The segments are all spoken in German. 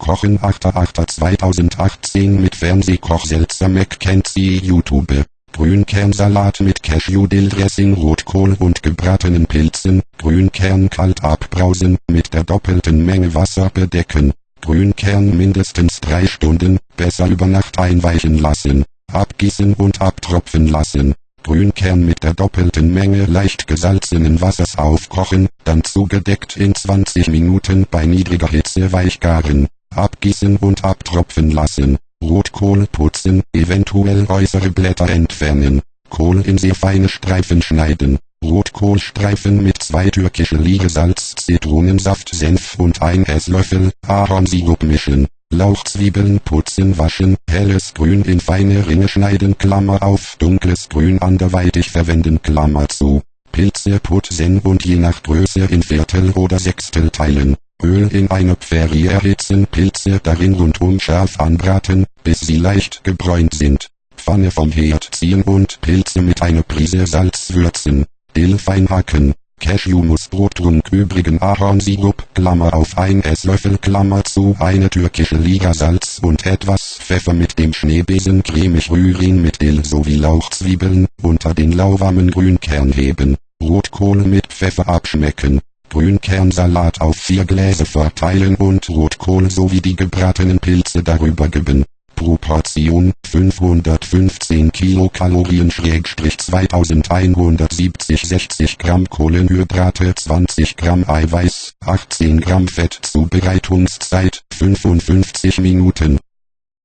kochen08082018 mit Fernsehkoch Selzer-McKenzie YouTube. Grünkernsalat mit Cashew-Dill-Dressing, Rotkohl und gebratenen Pilzen. Grünkern kalt abbrausen, mit der doppelten Menge Wasser bedecken. Grünkern mindestens 3 Stunden, besser über Nacht einweichen lassen. Abgießen und abtropfen lassen. Grünkern mit der doppelten Menge leicht gesalzenen Wassers aufkochen, dann zugedeckt in 20 Minuten bei niedriger Hitze weichgaren. Abgießen und abtropfen lassen. Rotkohl putzen, eventuell äußere Blätter entfernen. Kohl in sehr feine Streifen schneiden. Rotkohlstreifen mit 2 türkische Lige Salz, Zitronensaft, Senf und 1 Esslöffel Ahornsirup mischen. Lauchzwiebeln putzen, waschen, helles Grün in feine Ringe schneiden, Klammer auf, dunkles Grün anderweitig verwenden, Klammer zu. Pilze putzen und je nach Größe in Viertel oder Sechstel teilen. Öl in eine Pfanne erhitzen, Pilze darin rundum scharf anbraten, bis sie leicht gebräunt sind. Pfanne vom Herd ziehen und Pilze mit einer Prise Salz würzen. Dill fein hacken. Cashew-Nussbrottrunk übrigen Ahornsirup, Klammer auf 1 Esslöffel, Klammer zu, eine türkische Liga Salz und etwas Pfeffer mit dem Schneebesen cremig rühren mit Dill sowie Lauchzwiebeln, unter den lauwarmen Grünkern heben. Rotkohl mit Pfeffer abschmecken. Grünkernsalat auf 4 Gläser verteilen und Rotkohl sowie die gebratenen Pilze darüber geben. Pro Portion 515 Kilokalorien /2170 60 Gramm Kohlenhydrate, 20 Gramm Eiweiß, 18 Gramm Fett. Zubereitungszeit 55 Minuten.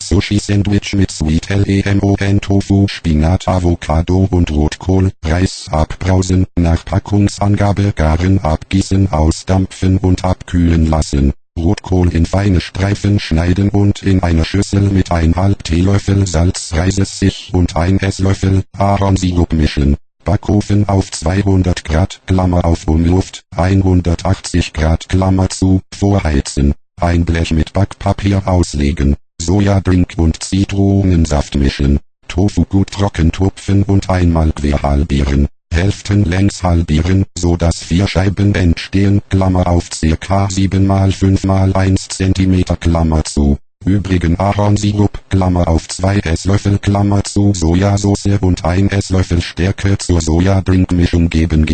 Sushi-Sandwich mit Sweet Lemon Tofu, Spinat, Avocado und Rotkohl. Reis abbrausen, nach Packungsangabe garen, abgießen, ausdampfen und abkühlen lassen. Rotkohl in feine Streifen schneiden und in einer Schüssel mit 1/2 Teelöffel Salz, Reisessig und 1 Esslöffel Ahornsirup mischen. Backofen auf 200 Grad, Klammer auf Umluft, 180 Grad, Klammer zu, vorheizen. Ein Blech mit Backpapier auslegen. Sojadrink und Zitronensaft mischen. Tofu gut trocken tupfen und einmal quer halbieren. Hälften längs halbieren, so dass 4 Scheiben entstehen, Klammer auf ca. 7 x 5 x 1 cm, Klammer zu. Übrigen Ahornsirup, Klammer auf 2 Esslöffel, Klammer zu, Sojasauce und 1 Esslöffel Stärke zur Sojadrinkmischung geben,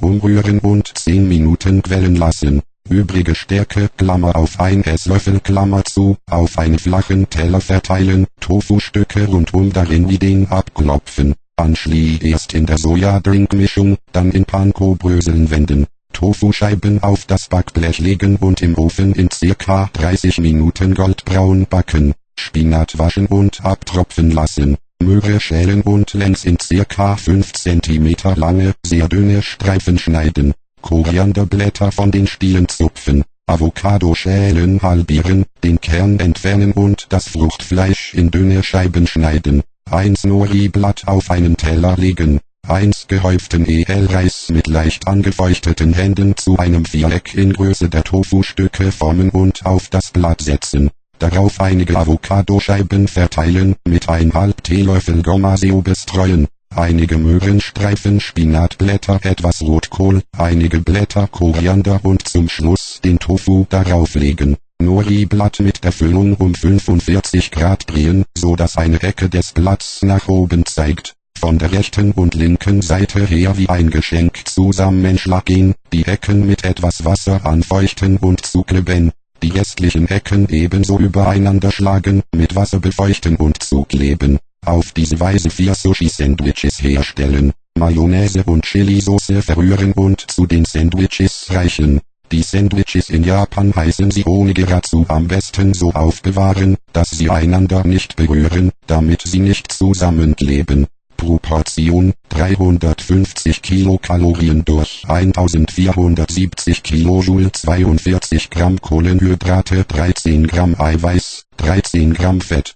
umrühren und 10 Minuten quellen lassen. Übrige Stärke, Klammer auf 1 Esslöffel, Klammer zu, auf einen flachen Teller verteilen, Tofu-Stücke rundum darin wie den abklopfen. Anschließend in der Sojadrinkmischung, dann in Panko-Bröseln wenden. Tofuscheiben auf das Backblech legen und im Ofen in ca. 30 Minuten goldbraun backen. Spinat waschen und abtropfen lassen. Möhre schälen und längs in ca. 5 cm lange, sehr dünne Streifen schneiden. Korianderblätter von den Stielen zupfen. Avocado schälen, halbieren, den Kern entfernen und das Fruchtfleisch in dünne Scheiben schneiden. 1 Nori-Blatt auf einen Teller legen. 1 gehäuften Edelreis mit leicht angefeuchteten Händen zu einem Viereck in Größe der Tofu-Stücke formen und auf das Blatt setzen. Darauf einige Avocadoscheiben verteilen, mit 1/2 Teelöffel Gomaseo bestreuen. Einige Möhrenstreifen, Spinatblätter, etwas Rotkohl, einige Blätter Koriander und zum Schluss den Tofu darauf legen. Nori-Blatt mit der Füllung um 45 Grad drehen, so dass eine Ecke des Blatts nach oben zeigt. Von der rechten und linken Seite her wie ein Geschenk zusammenschlagen, die Ecken mit etwas Wasser anfeuchten und zukleben. Die restlichen Ecken ebenso übereinander schlagen, mit Wasser befeuchten und zukleben. Auf diese Weise 4 Sushi-Sandwiches herstellen. Mayonnaise und Chili-Sauce verrühren und zu den Sandwiches reichen. Die Sandwiches in Japan heißen sie Onigirazu, am besten so aufbewahren, dass sie einander nicht berühren, damit sie nicht zusammenkleben. Pro Portion 350 Kilokalorien durch 1470 Kilojoule, 42 Gramm Kohlenhydrate, 13 Gramm Eiweiß, 13 Gramm Fett.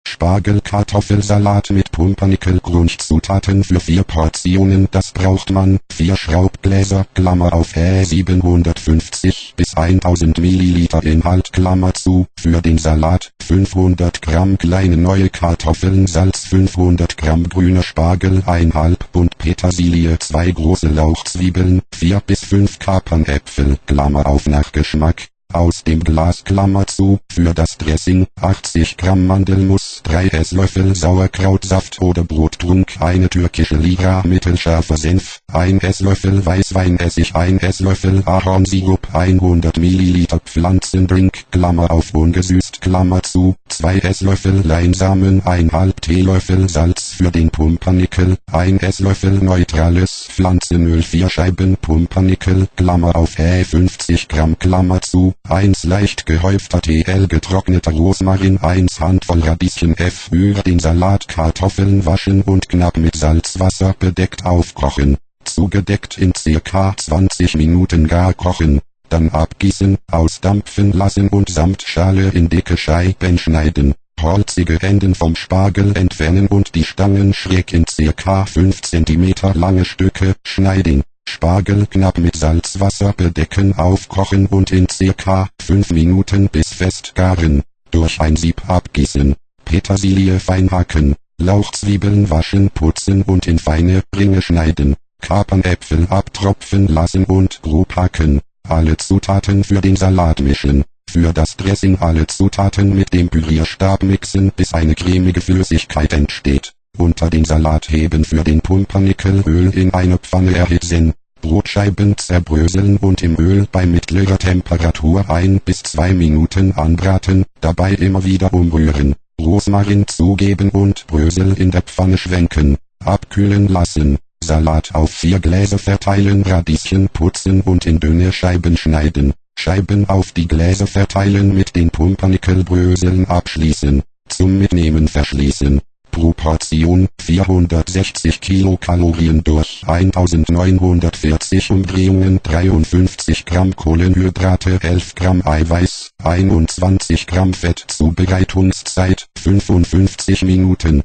Spargel-Kartoffelsalat mit Pumpernickel. Grundzutaten für 4 Portionen, das braucht man: 4 Schraubgläser, Klammer auf 750 bis 1000 Milliliter Inhalt, Klammer zu, für den Salat, 500 Gramm kleine neue Kartoffeln, Salz, 500 Gramm grüner Spargel, 1,5 Bund Petersilie, 2 große Lauchzwiebeln, 4 bis 5 Kapernäpfel, Klammer auf nach Geschmack, aus dem Glas Klammer zu. Für das Dressing 80 Gramm Mandelmus, 3 Esslöffel Sauerkrautsaft oder Brottrunk, eine türkische Lira mittelscharfer Senf, 1 Esslöffel Weißweinessig, 1 Esslöffel Ahornsirup, 100 Milliliter Pflanzendrink, Klammer auf ungesüßt, Klammer zu, 2 Esslöffel Leinsamen, 1/2 Teelöffel Salz für den Pumpernickel, 1 Esslöffel neutrales Pflanzenöl, 4 Scheiben Pumpernickel, Klammer auf 50 Gramm, Klammer zu, 1 leicht gehäufter TL getrockneter Rosmarin, 1 Handvoll Radieschen für den Salat, Kartoffeln waschen und knapp mit Salzwasser bedeckt aufkochen. Zugedeckt in ca. 20 Minuten gar kochen. Dann abgießen, ausdampfen lassen und samt Schale in dicke Scheiben schneiden. Holzige Enden vom Spargel entfernen und die Stangen schräg in ca. 5 cm lange Stücke schneiden. Spargel knapp mit Salzwasser bedecken, aufkochen und in ca. 5 Minuten bis fest garen. Durch ein Sieb abgießen. Petersilie fein hacken. Lauchzwiebeln waschen, putzen und in feine Ringe schneiden. Kapernäpfel abtropfen lassen und grob hacken. Alle Zutaten für den Salat mischen. Für das Dressing alle Zutaten mit dem Pürierstab mixen, bis eine cremige Flüssigkeit entsteht. Unter den Salat heben, für den Pumpernickel Öl in eine Pfanne erhitzen. Brotscheiben zerbröseln und im Öl bei mittlerer Temperatur 1 bis 2 Minuten anbraten, dabei immer wieder umrühren. Rosmarin zugeben und Brösel in der Pfanne schwenken. Abkühlen lassen. Salat auf 4 Gläser verteilen, Radieschen putzen und in dünne Scheiben schneiden. Scheiben auf die Gläser verteilen, mit den Pumpernickelbröseln abschließen. Zum Mitnehmen verschließen. Pro Portion 460 Kilokalorien durch 1940 Umdrehungen, 53 Gramm Kohlenhydrate, 11 Gramm Eiweiß, 21 Gramm Fett. Zubereitungszeit 55 Minuten.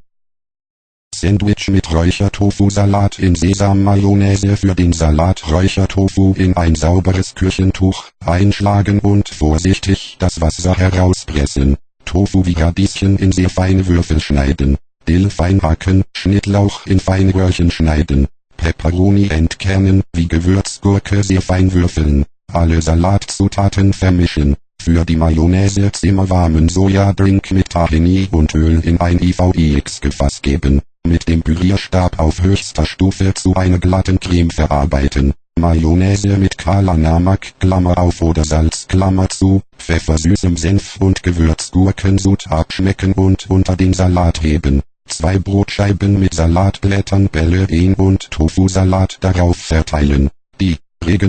Sandwich mit Räuchertofu-Salat in Sesam-Mayonnaise. Für den Salat Räuchertofu in ein sauberes Küchentuch einschlagen und vorsichtig das Wasser herauspressen. Tofu wie Radieschen in sehr feine Würfel schneiden. Dill fein hacken, Schnittlauch in feine Röhrchen schneiden. Peperoni entkernen, wie Gewürzgurke sehr fein würfeln. Alle Salatzutaten vermischen. Für die Mayonnaise zimmerwarmen Sojadrink mit Tahini und Öl in ein IVX-Gefäß geben. Mit dem Pürierstab auf höchster Stufe zu einer glatten Creme verarbeiten. Mayonnaise mit Kalanamak, Klammer auf oder Salz, Klammer zu, Pfeffersüßem Senf und Gewürzgurkensud abschmecken und unter den Salat heben. 2 Brotscheiben mit Salatblättern, Bälle und Tofu-Salat darauf verteilen. Die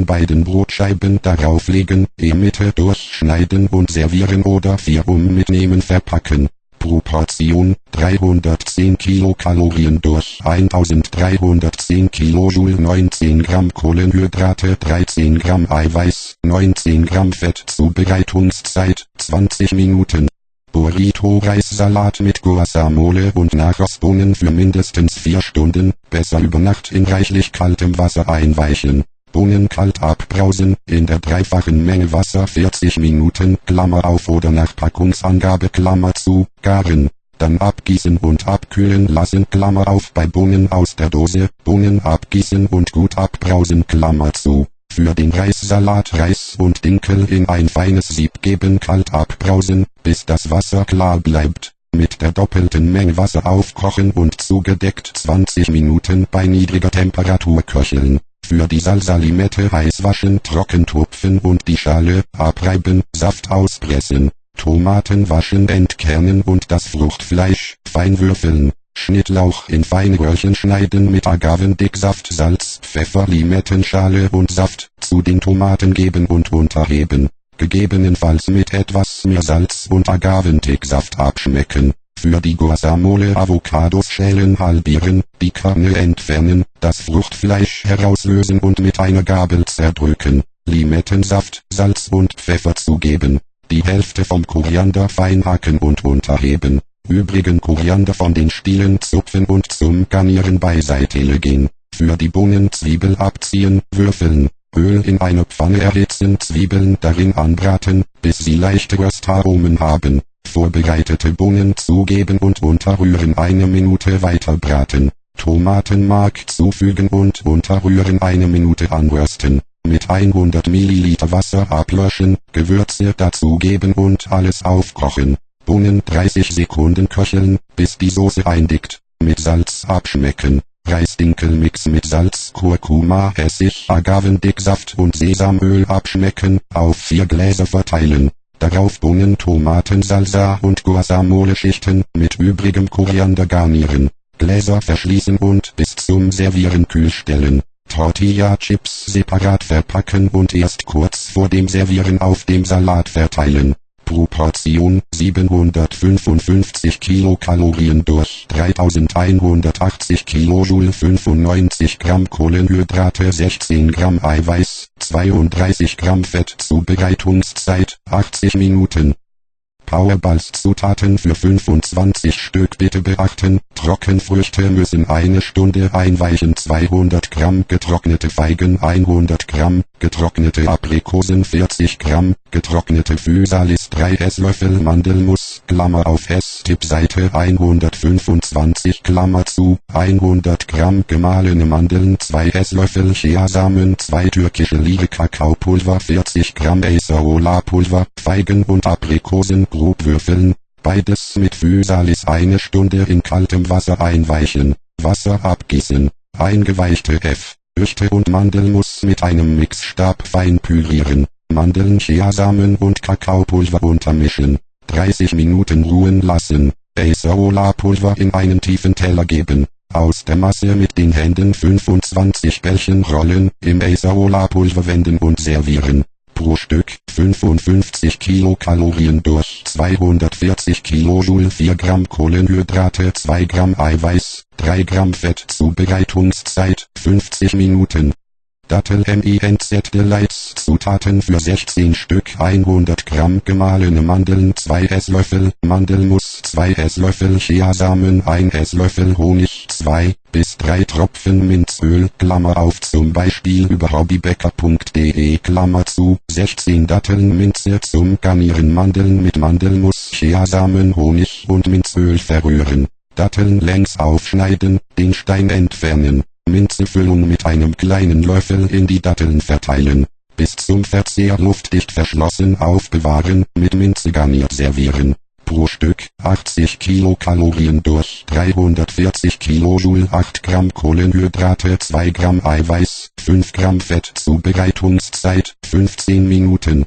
beiden Brotscheiben darauf legen, Mitte durchschneiden und servieren oder 4 mitnehmen verpacken. Pro Portion 310 Kilokalorien durch 1310 Kilojoule, 19 Gramm Kohlenhydrate, 13 Gramm Eiweiß, 19 Gramm Fett. Zubereitungszeit 20 Minuten. Burrito-Reissalat mit Guacamole und Nachosbohnen für mindestens 4 Stunden, besser über Nacht in reichlich kaltem Wasser einweichen. Bohnen kalt abbrausen, in der dreifachen Menge Wasser 40 Minuten, Klammer auf oder nach Packungsangabe, Klammer zu, garen. Dann abgießen und abkühlen lassen, Klammer auf, bei Bohnen aus der Dose, Bohnen abgießen und gut abbrausen, Klammer zu. Für den Reissalat Reis und Dinkel in ein feines Sieb geben, kalt abbrausen, bis das Wasser klar bleibt. Mit der doppelten Menge Wasser aufkochen und zugedeckt 20 Minuten bei niedriger Temperatur köcheln. Für die Salsa-Limette heiß waschen, trocken tupfen und die Schale abreiben, Saft auspressen. Tomaten waschen, entkernen und das Fruchtfleisch fein würfeln. Schnittlauch in feine Röhrchen schneiden, mit Agavendicksaft, Salz, Pfeffer, Limettenschale und Saft zu den Tomaten geben und unterheben. Gegebenenfalls mit etwas mehr Salz und Agavendicksaft abschmecken. Für die Guacamole Avocados schälen, halbieren, die Kerne entfernen, das Fruchtfleisch herauslösen und mit einer Gabel zerdrücken. Limettensaft, Salz und Pfeffer zugeben. Die Hälfte vom Koriander fein hacken und unterheben. Übrigen Koriander von den Stielen zupfen und zum Garnieren beiseite legen. Für die Bohnen Zwiebel abziehen, würfeln. Öl in eine Pfanne erhitzen, Zwiebeln darin anbraten, bis sie leichte Röstaromen haben. Vorbereitete Bohnen zugeben und unterrühren, 1 Minute weiter braten. Tomatenmark zufügen und unterrühren, 1 Minute anrösten. mit 100 Milliliter Wasser ablöschen, Gewürze dazugeben und alles aufkochen. Bohnen 30 Sekunden köcheln, bis die Soße eindickt. Mit Salz abschmecken. Reisdinkelmix mit Salz, Kurkuma, Essig, Agavendicksaft und Sesamöl abschmecken, auf 4 Gläser verteilen. Darauf Bohnen, Tomaten, Salsa und Guacamole schichten, mit übrigem Koriander garnieren. Gläser verschließen und bis zum Servieren kühl stellen. Tortilla-Chips separat verpacken und erst kurz vor dem Servieren auf dem Salat verteilen. Pro Portion 755 Kilokalorien durch 3180 Kilojoule, 95 Gramm Kohlenhydrate, 16 Gramm Eiweiß, 32 Gramm Fett. Zubereitungszeit 80 Minuten. Powerballs Zutaten für 25 Stück bitte beachten: Trockenfrüchte müssen 1 Stunde einweichen, 200 Gramm getrocknete Feigen, 100 Gramm getrocknete Aprikosen, 40 Gramm getrocknete Physalis, 3 Esslöffel Mandelmus, Klammer auf Esstippseite 125, Klammer zu, 100 Gramm gemahlene Mandeln, 2 Esslöffel Chiasamen, 2 türkische Lire Kakaopulver, 40 Gramm Acerola-Pulver, Feigen und Aprikosen grob würfeln, beides mit Physalis 1 Stunde in kaltem Wasser einweichen, Wasser abgießen, eingeweichte Früchte und Mandelmus mit einem Mixstab fein pürieren, Mandeln, Chiasamen und Kakaopulver untermischen, 30 Minuten ruhen lassen, Acerola-Pulver in einen tiefen Teller geben, aus der Masse mit den Händen 25 Bällchen rollen, im Acerola-Pulver wenden und servieren. Pro Stück 55 Kilokalorien durch 240 Kilojoule, 4 Gramm Kohlenhydrate, 2 Gramm Eiweiß, 3 Gramm Fett. Zubereitungszeit 50 Minuten. Dattel MINZ Delights Zutaten für 16 Stück: 100 Gramm gemahlene Mandeln, 2 Esslöffel Mandelmus, 2 Esslöffel Chiasamen, 1 Esslöffel Honig, 2 bis 3 Tropfen Minzöl, Klammer auf, zum Beispiel über hobbybäcker.de, Klammer zu, 16 Datteln Minze zum Garnieren, Mandeln mit Mandelmus, Chiasamen, Honig und Minzöl verrühren. Datteln längs aufschneiden, den Stein entfernen. Minzefüllung mit einem kleinen Löffel in die Datteln verteilen. Bis zum Verzehr luftdicht verschlossen aufbewahren, mit Minze garniert servieren. Pro Stück 80 Kilokalorien durch 340 Kilojoule, 8 Gramm Kohlenhydrate, 2 Gramm Eiweiß, 5 Gramm Fett. Zubereitungszeit 15 Minuten.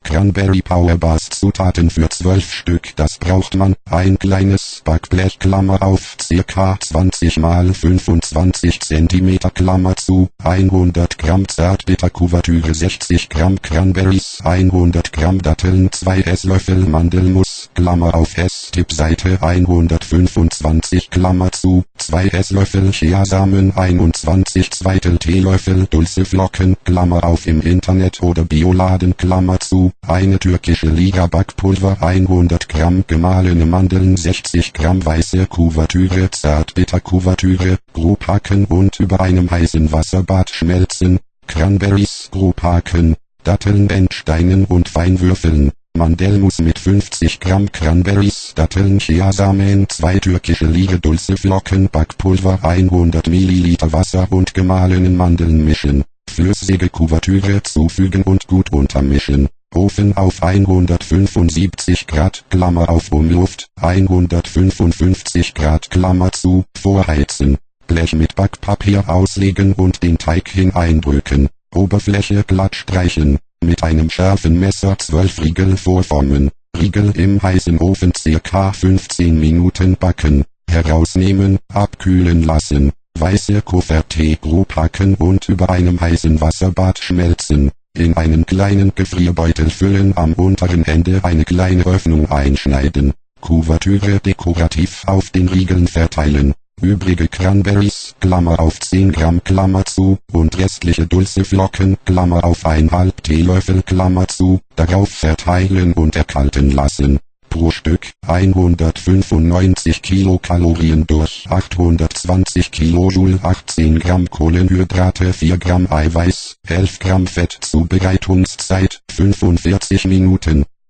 Cranberry Powerbars Zutaten für 12 Stück, das braucht man: ein kleines Backblech, Klammer auf, ca. 20 x 25 cm, Klammer zu, 100 Gramm Zartbitterkuvertüre, 60 Gramm Cranberries, 100 Gramm Datteln, 2 Esslöffel Mandelmus, Klammer auf Esstippseite 125, Klammer zu, 2 Esslöffel Chiasamen, 21 Zweitel Teelöffel Dulceflocken, Klammer auf, im Internet oder Bioladen, Klammer zu, eine türkische Lira Backpulver, 100 Gramm gemahlene Mandeln, 60 Gramm weiße Kuvertüre, Zartbitterkuvertüre, grob hacken und über einem heißen Wasserbad schmelzen, Cranberries grob hacken, Datteln entsteinen und fein würfeln, Mandelmus mit 50 Gramm Cranberries, Datteln, Chiasamen, 2 türkische Lire Dulceflocken, Backpulver, 100 Milliliter Wasser und gemahlenen Mandeln mischen, flüssige Kuvertüre zufügen und gut untermischen. Ofen auf 175 Grad, Klammer auf, Umluft, 155 Grad, Klammer zu, vorheizen. Blech mit Backpapier auslegen und den Teig hineindrücken. Oberfläche glatt streichen. Mit einem scharfen Messer 12 Riegel vorformen. Riegel im heißen Ofen ca. 15 Minuten backen. Herausnehmen, abkühlen lassen. Weiße Kuvertee grob hacken und über einem heißen Wasserbad schmelzen. In einen kleinen Gefrierbeutel füllen, am unteren Ende eine kleine Öffnung einschneiden. Kuvertüre dekorativ auf den Riegeln verteilen. Übrige Cranberries, Klammer auf, 10 Gramm, Klammer zu, und restliche Dulceflocken, Klammer auf, 1,5 Teelöffel, Klammer zu, darauf verteilen und erkalten lassen. Pro Stück 195 Kilokalorien durch 820 Kilojoule, 18 Gramm Kohlenhydrate, 4 Gramm Eiweiß, 11 Gramm Fett. Zubereitungszeit 45 Minuten.